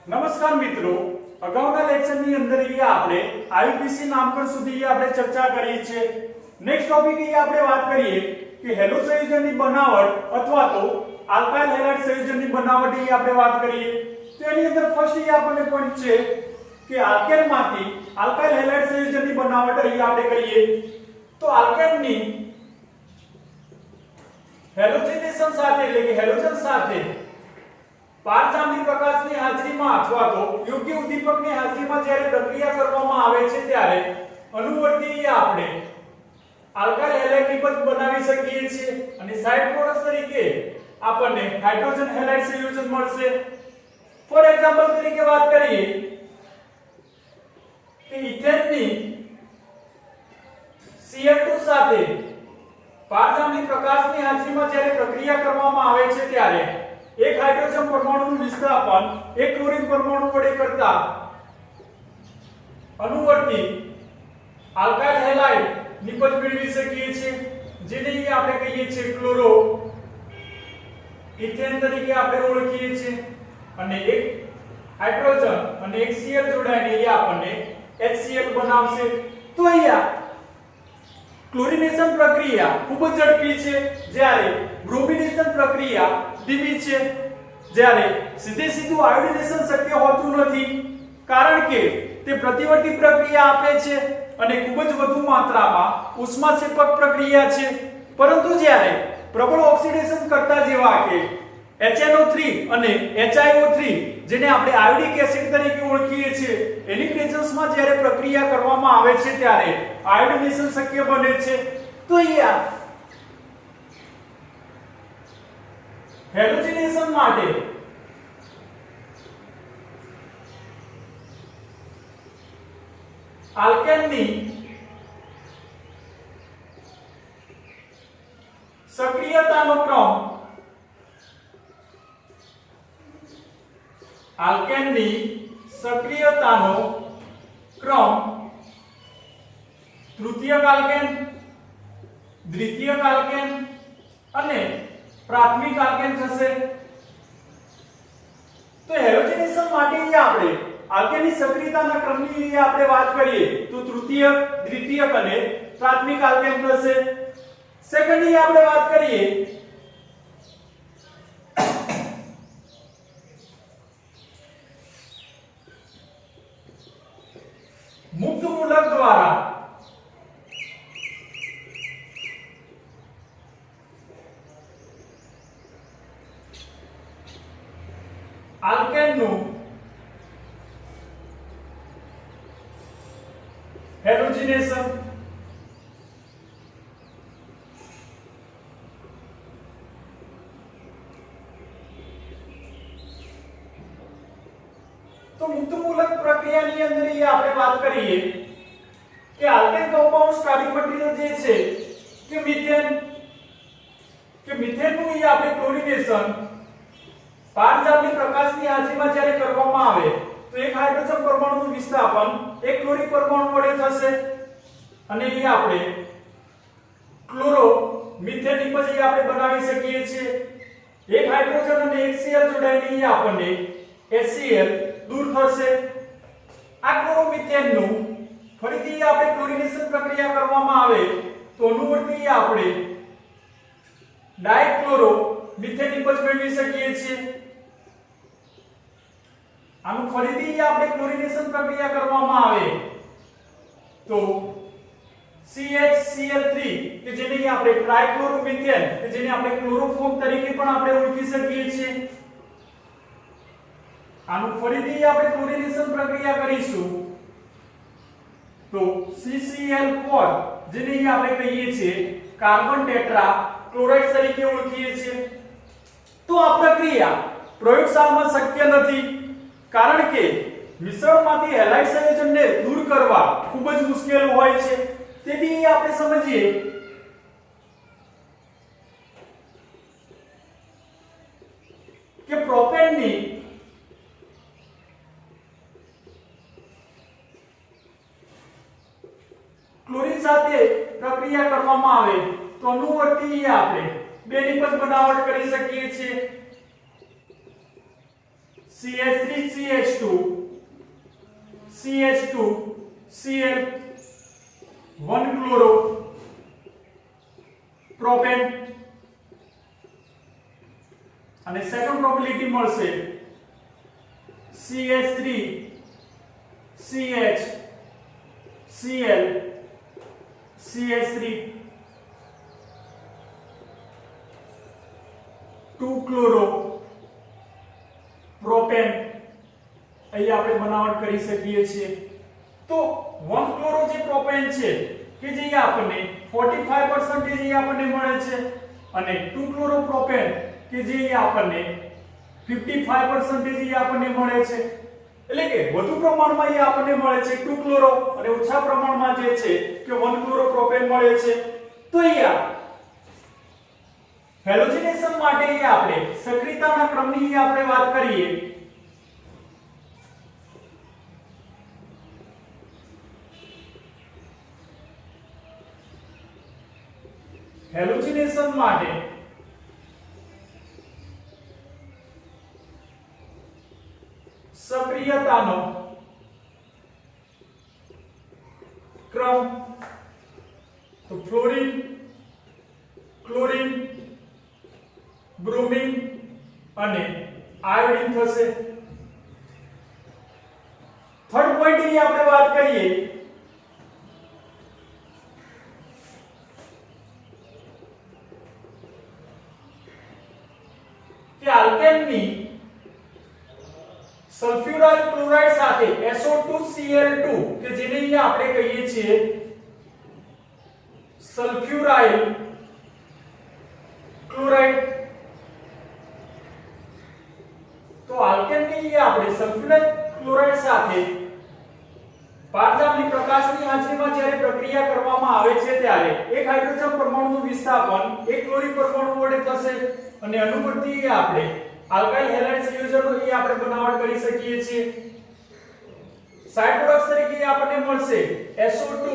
નમસ્કાર મિત્રો, અગાઉના લેક્ચરની અંદર આપણે આઈયુપીસી નામકરણ સુધી આપણે ચર્ચા કરી છે। નેક્સ્ટ ટોપિક આપણે વાત કરીએ કે હેલો સંયોજનની બનાવટ અથવા તો આલ્કાઇલ હેલાઇડ સંયોજનની બનાવટ આપણે વાત કરીએ। તો એની અંદર ફર્સ્ટ આપણને પોઈન્ટ છે કે આલ્કેનમાંથી આલ્કાઇલ હેલાઇડ સંયોજનની બનાવટ આપણે કરીએ તો આલ્કેનની હેલોજેનેશન સાથે એટલે કે હેલોજન સાથે પારજામની પ્રકાશની હાજરીમાં અથવા તો યોગ્ય ઉદ્દીપકની હાજરીમાં જ્યારે પ્રક્રિયા કરવામાં આવે છે ત્યારે અનુવર્તી આપણે આલ્કાઇલ હેલાઇડ નિપજ બનાવી શકીએ છીએ અને સાઇડ પ્રોડક્ટ તરીકે આપણને હાઇડ્રોજન હેલાઇડ સંયોજન મળશે। ફોર એક્ઝામ્પલ તરીકે વાત કરીએ કે ઇથેનની Cl2 સાથે પારજામની પ્રકાશની હાજરીમાં જ્યારે પ્રક્રિયા કરવામાં આવે છે ત્યારે એક હાઇડ્રોજન પરમાણુનું વિસ્થાપન એક ક્લોરીન પરમાણુ વડે કરતા અનુવર્તી આલ્કાઇલ હેલાઇડ નિપજ મેળવી શકીએ છીએ, જેને આપણે કહીએ છીએ ક્લોરો ઇથેન તરીકે આપણે ઓળખીએ છીએ। અને એક હાઇડ્રોજન અને એક Cl જોડાઈને આપણને HCl બનાવશે। તો અહીંયા ક્લોરીનેશન પ્રક્રિયા ખૂબ જ ઝડપી છે, જ્યારે બ્રોમિનેશન પ્રક્રિયા ધીમી છે। જ્યારે સીધું આયોડિનેશન શક્ય હોતું નથી, કારણ કે તે પ્રતિવર્તી પ્રક્રિયા આપે છે અને ખૂબ જ વધુ માત્રામાં ઉષ્માક્ષેપક પ્રક્રિયા છે। પરંતુ જ્યારે પ્રબળ ઓક્સિડેશન કરતા જેવા કે HNO3 અને HiO3 જેને આપણે આયોડિક એસિડ તરીકે ઓળખીએ છીએ એની પ્રેઝન્સમાં જ્યારે પ્રક્રિયા કરવામાં આવે છે ત્યારે આયોડિનેશન શક્ય બને છે। તો અહીંયા હેલોજેનેશન માટે આલ્કેનની સક્રિયતાનો ક્રમ તૃતીયક આલ્કેન, દ્વિતીયક આલ્કેન અને પ્રાથમિક આલ્કેન થશે। તો હેલોજેનેશન માટે આપણે આલ્કેનની સક્રિયતાના ક્રમની આપણે વાત કરીએ તો તૃતીયક, દ્વિતીયક અને પ્રાથમિક આલ્કેન થશે। સેકન્ડલી આપણે વાત કરીએ મુક્ત મૂલક દ્વારા આલ્કેનનું હેલોજેનેશન। તો મુક્ત મૂલક પ્રક્રિયાની અંદર આપણે વાત કરીએ કે આલ્કેન કમ્પાઉન્ડ સ્ટાર્ટિંગ મટીરીયલ જે છે કે મિથેનનું આપણે ક્લોરીનેશન પારજામની પ્રકાશની હાજરીમાં જ્યારે કરવામાં આવે તો એક હાઇડ્રોજન પરમાણુનું વિસ્થાપન એક ક્લોરીન પરમાણુ વડે થશે અને આપણે ક્લોરો મિથેન નિપજ આપણે બનાવી શકીએ છીએ। એક હાઇડ્રોજન અને એક Cl જોડાઈને આપણને HCl દૂર થશે। આ ક્લોરોમિથેનનું ફરીથી આપણે ક્લોરીનેશન પ્રક્રિયા કરવામાં આવે તો અનુવર્તી આપણે ડાયક્લોરો મિથેન નિપજ મેળવી શકીએ છીએ। આનું ફરીથી આપણે ક્લોરીનેશન પ્રક્રિયા કરવામાં આવે તો CHCl3 કે જેને આપણે ટ્રાઇક્લોરોમિથેન કે જેને આપણે ક્લોરોફોર્મ તરીકે પણ આપણે ઓળખી શકીએ છીએ। આનું ફરીથી આપણે ક્લોરીનેશન પ્રક્રિયા કરીશું તો CCl4 જેને આપણે કહીએ છીએ કાર્બન ટેટ્રા ક્લોરાઇડ તરીકે ઓળખીએ છીએ। તો આ પ્રક્રિયા પ્રયોગશાળામાં શક્ય નથી, કારણ કે મિશ્રણમાંથી હેલાઇડ સંયોજનને દૂર કરવા ખૂબ જ મુશ્કેલ હોય છે। તેથી આપણે સમજીએ કે પ્રોપેનની ક્લોરીન સાથે પ્રક્રિયા કરવામાં આવે તો અનુવર્તી આપણે બે નિપજ બનાવટ કરી શકીએ છીએ। CH3CH2 CH2 Cl 1 chloro propane અને સેકન્ડ પ્રોબેબિલિટી મળશે CH3 CH Cl CH3 2 chloro propane અહીં આપણે બનાવટ કરી શકીએ છીએ તો 1 ક્લોરો જે પ્રોપેન છે કે જે આપણને 45% જે આપણને મળે છે અને 2 ક્લોરો પ્રોપેન કે જે આપણને 55% જે આપણને મળે છે એટલે કે વધુ પ્રમાણમાં એ આપણને મળે છે 2 ક્લોરો અને ઓછા પ્રમાણમાં જે છે કે 1 ક્લોરો પ્રોપેન મળે છે તો અહીંયા હેલોજનેશન માટે આપણે સક્રિયતાના ક્રમની આપણે વાત કરીએ હેલોજનેશન માટે સક્રિયતાનો ક્રમ તો ફ્લોરીન ક્લોરીન બ્રોમિન અને આયોડીન થશે થર્ડ પોઈન્ટ ની આપણે વાત કરીએ કે આલ્કેનની સલ્ફ્યુરાઇલ ક્લોરાઇડ સાથે SO2Cl2 કે જેને અહીંયા આપણે કહીએ છીએ સલ્ફ્યુરાઇલ ક્લોરાઇડ તો આલ્કેનની આપણે સલ્ફ્યુરાઇલ ક્લોરાઇડ સાથે પારજામની પ્રકાશની હાજરીમાં જ્યારે પ્રક્રિયા કરવામાં આવે છે ત્યારે એક હાઇડ્રોજન પરમાણુનું વિસ્થાપન એક ક્લોરીન પરમાણુ વડે થશે અને અનુવર્તી આપણે આલ્કાઇલ હેલાઇડ સંયોજનો એ આપણે બનાવટ કરી શકીએ છીએ સાઇડ પ્રોડક્ટ્સ તરીકે આપણને મળશે SO2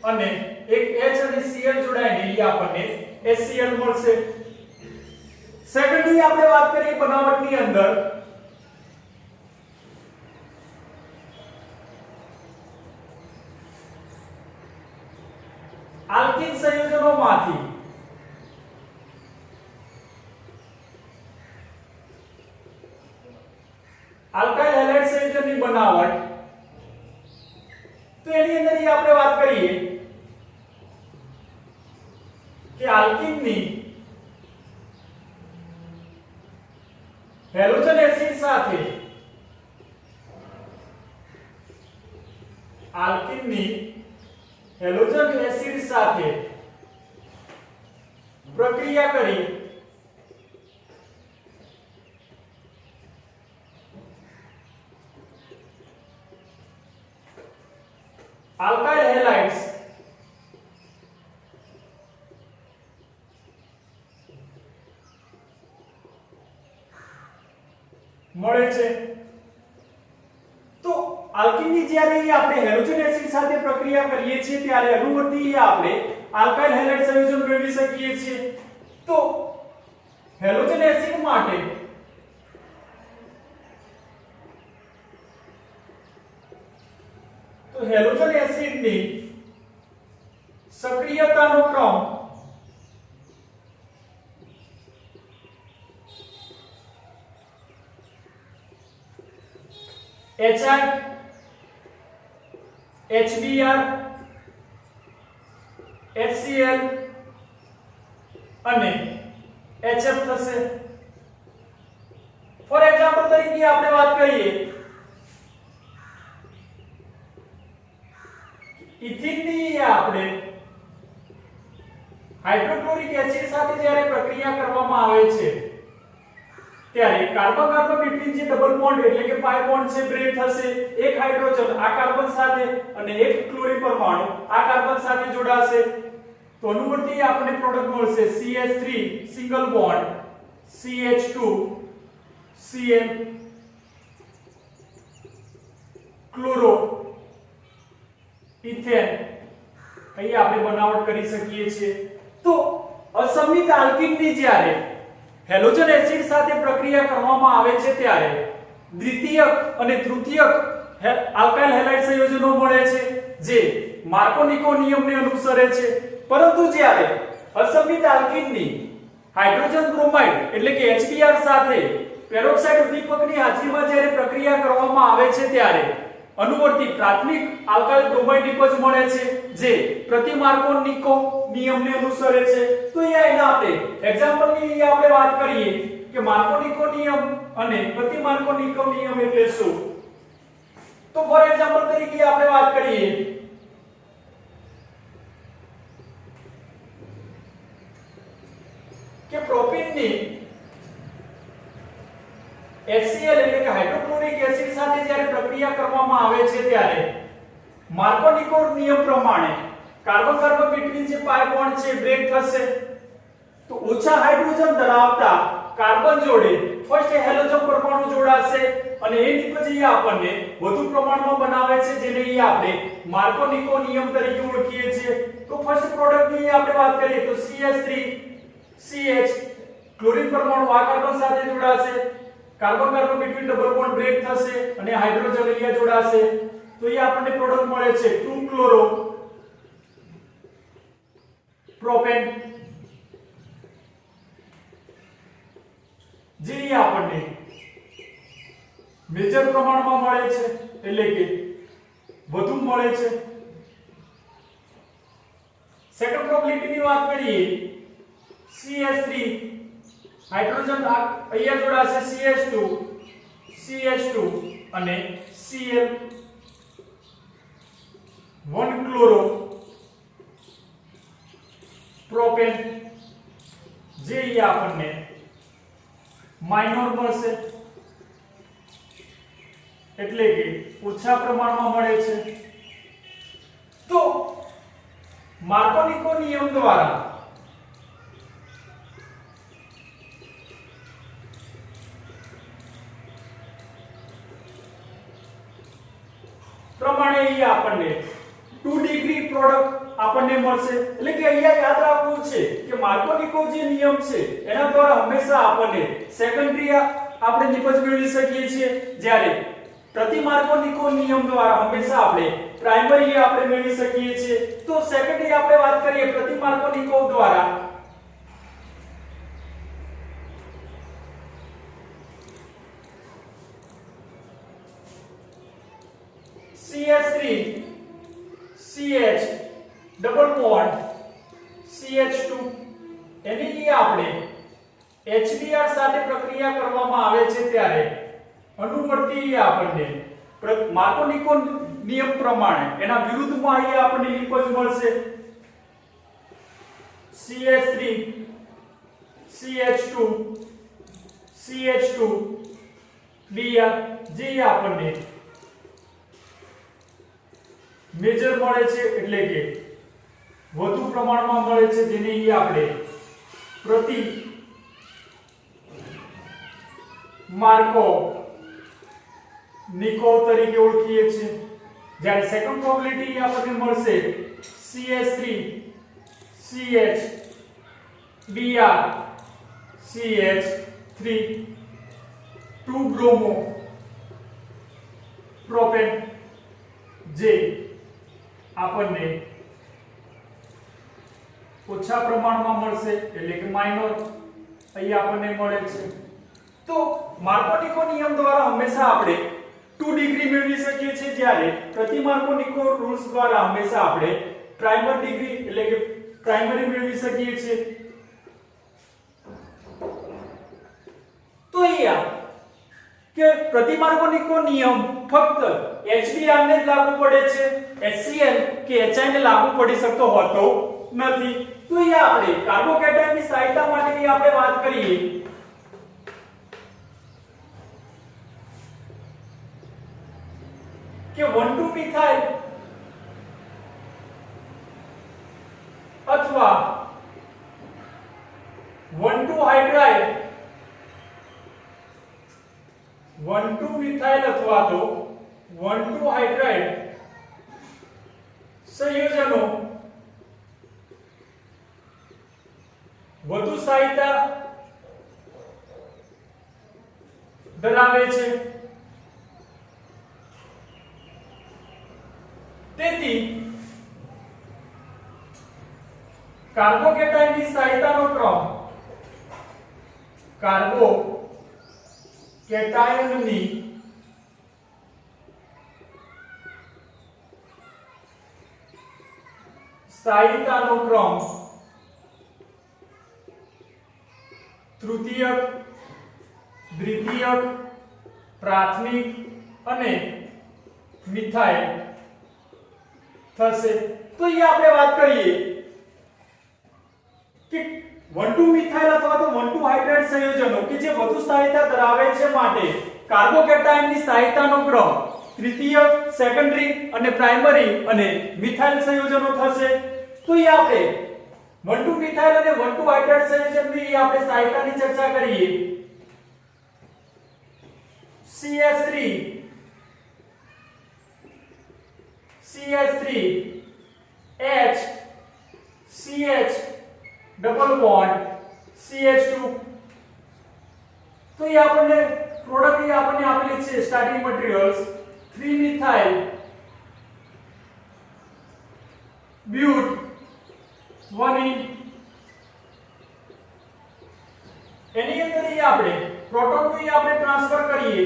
અને એક H અને Cl જોડાઈને એ આપણને HCl મળશે સેકન્ડલી આપણે વાત કરીએ બનાવટની અંદર આલ્કીન સંયોજનોમાંથી આલ્કાઇલ હેલાઇડ સંયોજનની બનાવટ તો એની અંદર આપણે વાત કરીએ કે આલ્કીનની હેલોજન એસિડ સાથે આલ્કીનની હેલોજન એસિડ સાથે પ્રક્રિયા કરી આલ્કાઇલ હેલાઇડ્સ મળે છે તો આલ્કીનની જ્યારે આપણે હેલોજન એસિડ સાથે પ્રક્રિયા કરીએ છીએ ત્યારે અનુવર્તી આપણે આલ્કાઇલ હેલાઇડ સંયોજન મેળવી શકીએ છીએ તો હેલોજન એસિડ માટે તો હેલોજન એસિડની સક્રિયતાનો ક્રમ HI HBr HCl અને HF થશે ફોર એક્ઝામ્પલ તરીકે આપણે વાત કરીએ ઇથિનની આપણે હાઇડ્રોક્લોરિક એસિડ સાથે જ્યારે પ્રક્રિયા કરવામાં આવે છે ત્યારે કાર્બન કાર્બન બેટરીન જે ડબલ બોન્ડ એટલે કે પાઈ બોન્ડ છે બ્રેક થશે એક હાઇડ્રોજન આ કાર્બન સાથે અને એક ક્લોરીન પરમાણુ આ કાર્બન સાથે જોડાશે તો અનુવર્તી આપણને પ્રોડક્ટ મળશે CH3 single bond CH2 Cl chloro ethane અહીં આપણે બનાવટ કરી શકીએ છીએ તો અસમિત આલ્કીનની જ્યારે હેલોજન એસિડ સાથે પ્રક્રિયા કરવામાં આવે છે ત્યારે દ્વિતીયક અને તૃતીયક આલ્કાઇલ હેલાઇડ સંયોજનો મળે છે જે માર્કોનિકો નિયમને અનુસરે છે, પરંતુ જ્યારે અસંમિત આલ્કીનની હાઇડ્રોજન બ્રોમાઇડ એટલે કે HBr સાથે પેરોક્સાઇડ ઉદ્દીપકની હાજરીમાં જ્યારે પ્રક્રિયા કરવામાં આવે છે ત્યારે અનુવર્તી પ્રાથમિક આલ્કાઇલ બ્રોમાઇડ નિપજ મળે છે જે પ્રતિ માર્કોનિકો નિયમને અનુસરે છે. તો એના આપણે એક્ઝામ્પલની આપણે વાત કરીએ કે માર્કોનિકો નિયમ અને પ્રતિ માર્કોનિકો નિયમ એટલે શું. તો ફોર એક્ઝામ્પલ તરીકે આપણે વાત કરીએ કે પ્રોપીનની HCl એટલે કે હાઇડ્રોક્લોરિક એસિડ સાથે જ્યારે પ્રક્રિયા કરવામાં આવે છે ત્યારે માર્કોનિકો નિયમ પ્રમાણે કાર્બન કાર્બન બેટવીન જે પાઇ બોન્ડ છે બ્રેક થશે. તો ઓછા હાઇડ્રોજન ધરાવતા કાર્બન જોડે ફર્સ્ટ હેલોજન પરમાણુ જોડાશે અને એ નિપજ આપણને વધુ પ્રમાણમાં બનાવે છે જેને આપણે માર્કોનિકો નિયમ તરીકે ઓળખીએ છીએ. તો ફર્સ્ટ પ્રોડક્ટની આપણે વાત કરીએ તો CH3CH ક્લોરીન પરમાણુ આ કાર્બન સાથે જોડાશે, carbon carbon between double bond break થશે અને હાઇડ્રોજન અહીંયા જોડાશે. તો એ આપણને પ્રોડક્ટ મળે છે 2 ક્લોરો પ્રોપેન, જે આપણને મેજર પ્રમાણમાં મળે છે એટલે કે વધુ મળે છે. સેકન્ડ પ્રોબેબિલિટીની વાત કરીએ CH3 હાઇડ્રોજન અહીંયા જોડાશે CH2 અને Cl 1 ક્લોરો પ્રોપેન, જે આપણને માઇનોર મળશે એટલે કે ઓછા પ્રમાણમાં મળે છે. તો માર્કોનિકો નિયમ દ્વારા પ્રમાણે આપણને 2 ડિગ્રી પ્રોડક્ટ આપણને મળશે. એટલે કે અહીંયા યાદ રાખવું છે કે માર્કોનિકો જે નિયમ છે એના દ્વારા હંમેશા આપણને સેકન્ડરી આપણે નિપજ મેળવી શકીએ છીએ, જ્યારે પ્રતિ માર્કોનિકો નિયમ દ્વારા હંમેશા આપણે પ્રાઇમરી આપણે મેળવી શકીએ છીએ. તો સેકન્ડરી આપણે વાત કરીએ પ્રતિ માર્કોનિકો દ્વારા CH3 CH double bond CH2 એની આપણે HBr સાથે પ્રક્રિયા કરવામાં આવે છે ત્યારે અનુવર્તી આપણને માર્કોનિકો નિયમ પ્રમાણે એના વિરુદ્ધમાં અહીંયા આપણને નિપજ મળશે CH3 CH2 CH2 Br, જે આપણને મેજર મળે છે એટલે કે વધુ પ્રમાણમાં મળે છે, જેને આપણે પ્રતિ માર્કો નિકો તરીકે ઓળખીએ છીએ. જ્યારે સેકન્ડ પ્રોબેબિલિટી આપણને મળશે CH3 CH Br CH3 2 bromo propane, જે આપણને ઓછા પ્રમાણમાં મળશે એટલે કે માઇનોર અહીંયા આપણને મળે છે. તો માર્કોનિકો નિયમ દ્વારા હંમેશા આપણે 2 ડિગ્રી મેળવી શકીએ છીએ, જ્યારે પ્રતિ માર્કોનિકો રૂલ્સ દ્વારા હંમેશા આપણે પ્રાઇમર ડિગ્રી એટલે કે પ્રાઇમરી મેળવી શકીએ છીએ. તો અહીંયા કે પ્રતિ માર્કોનિકો નિયમ ફક્ત HBr ને જ લાગુ પડે છે, HCl કે HI ને લાગુ પડી શકતો હોતો નથી. તો અહીંયા આપણે કાર્બોકેટાયનની સહાયતા માટેની આપણે વાત કરીએ કે 1,2 મિથાઇલ અથવા 1,2 હાઇડ્રાઇલ 1,2 મિથાઇલ અથવા તો 1,2 હાઇડ્રાઇલ સંયોજનો વધુ સહાયતા ધરાવે છે તેથી કાર્બોકેટાયનની સહાયતાનો ક્રમ કાર્બોકેટાયનની સહાયતાનો ક્રમ તૃતીયક, દ્વિતીયક, પ્રાથમિક અને મિથાઇલ થશે. તો અહીંયા આપણે વાત કરીએ કે 1,2 મિથાઇલ અથવા તો 1,2 હાઇડ્રાઇડ સંયોજનો કે જે વધુ સહાયતા ધરાવે છે માટે કાર્બોકેટાયનની સહાયતાનો ક્રમ તૃતીયક, સેકન્ડરી અને પ્રાઇમરી અને મિથાઇલ સંયોજનો થશે. તો અહીંયા આપણે 1,2 મિથાઇલ અને 1,2 હાઇડ્રાઇડ સંયોજનની આપણે સહાયતાની ચર્ચા કરીએ. CH3 H CH double bond CH2. તો એ આપણને પ્રોડક્ટ એ આપણને આપેલી છે starting materials 3 methyl but 1 ene. એની અંદર એ આપણે પ્રોટોનનું એ આપણે ટ્રાન્સફર કરીએ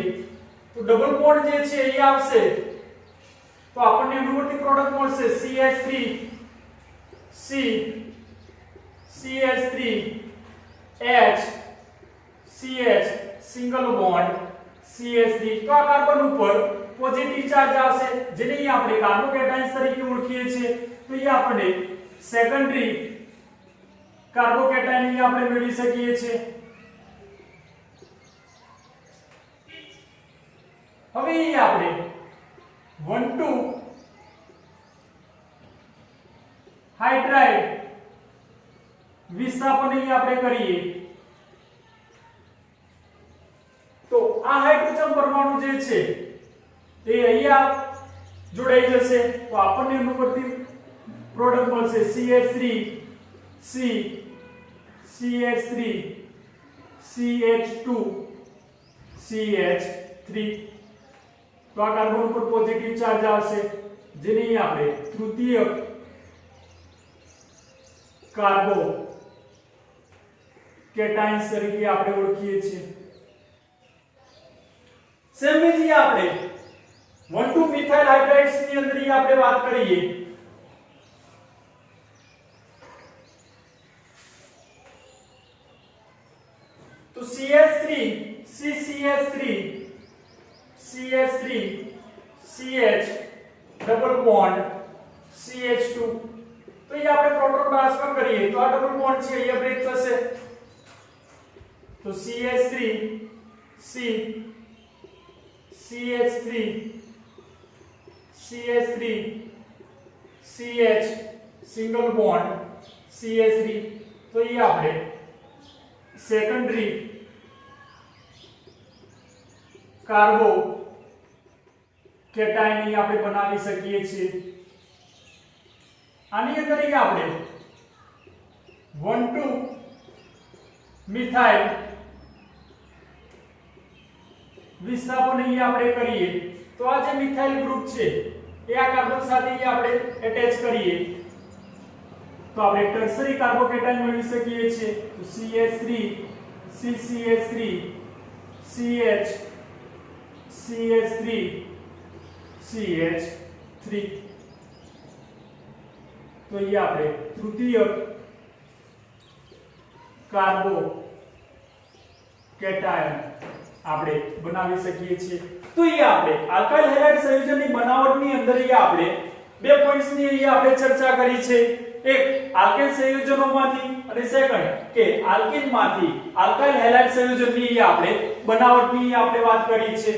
તો ડબલ બોન્ડ જે છે એ આવશે તો આપણને અનુવર્તી પ્રોડક્ટ મળશે CH3 C CH3 H CH single bond CH3. તો આ કાર્બન ઉપર પોઝિટિવ ચાર્જ આવશે જેને આપણે કાર્બોકેટાયન્સ તરીકે ઓળખીએ છીએ. તો એ આપણે સેકન્ડરી કાર્બોકેટાયન આપણે મેળવી શકીએ છીએ. હવે આપણે 1,2 હાઇડ્રાઇડ વિસ્થાપન આપણે કરીએ તો આ હાઇડ્રોજન પરમાણુ જે છે એ અહીંયા જોડાઈ જશે તો આપણને એનું પરથી પ્રોડક્ટ મળશે CH3 C CH3 CH2 CH3. તો આ કાર્બન ઉપર પોઝિટિવ ચાર્જ આવશે જેને આપણે તૃતીયક કાર્બોકેટાયન્સ તરીકે આપણે ઓળખીએ છીએ. સેમ જ આપણે 1,2 મિથાઇલ હાઇડ્રાઇડ્સ ની અંદર આપણે વાત કરીએ તો CH3 CCH3 CH3 CH double bond CH2. તો એ આપણે પ્રોટોન ટ્રાન્સફર કરીએ તો આ ડબલ બોન્ડ છે એ બ્રેક થશે તો CH3 C CH3 CH3 CH single bond CH3. તો એ આપણે સેકન્ડરી કાર્બોકેટાયન આપણે બનાવી શકીએ છીએ. આની અંદર આપણે 1,2 મિથાઇલ વિસ્થાપન આપણે કરીએ તો આ જે મિથાઇલ ગ્રુપ છે એ આ કાર્બન સાથે આપણે એટેચ કરીએ તો આપણે ટર્શરી કાર્બોકેટાયન મેળવી શકીએ છીએ. તો CH3 CCH3 CH CH3 CH3. તો એ આપણે તૃતીયક કાર્બોકેટાયન આપણે બનાવી શકીએ છીએ. તો એ આપણે આલ્કાઇલ હેલાઇડ સંયોજનની બનાવટની અંદર આપણે બે પોઈન્ટ્સની આપણે ચર્ચા કરી છે. એક આલ્કેન સંયોજનોમાંથી અને સેકન્ડ કે આલ્કીનમાંથી આલ્કાઇલ હેલાઇડ સંયોજનની આપણે બનાવટની આપણે વાત કરી છે.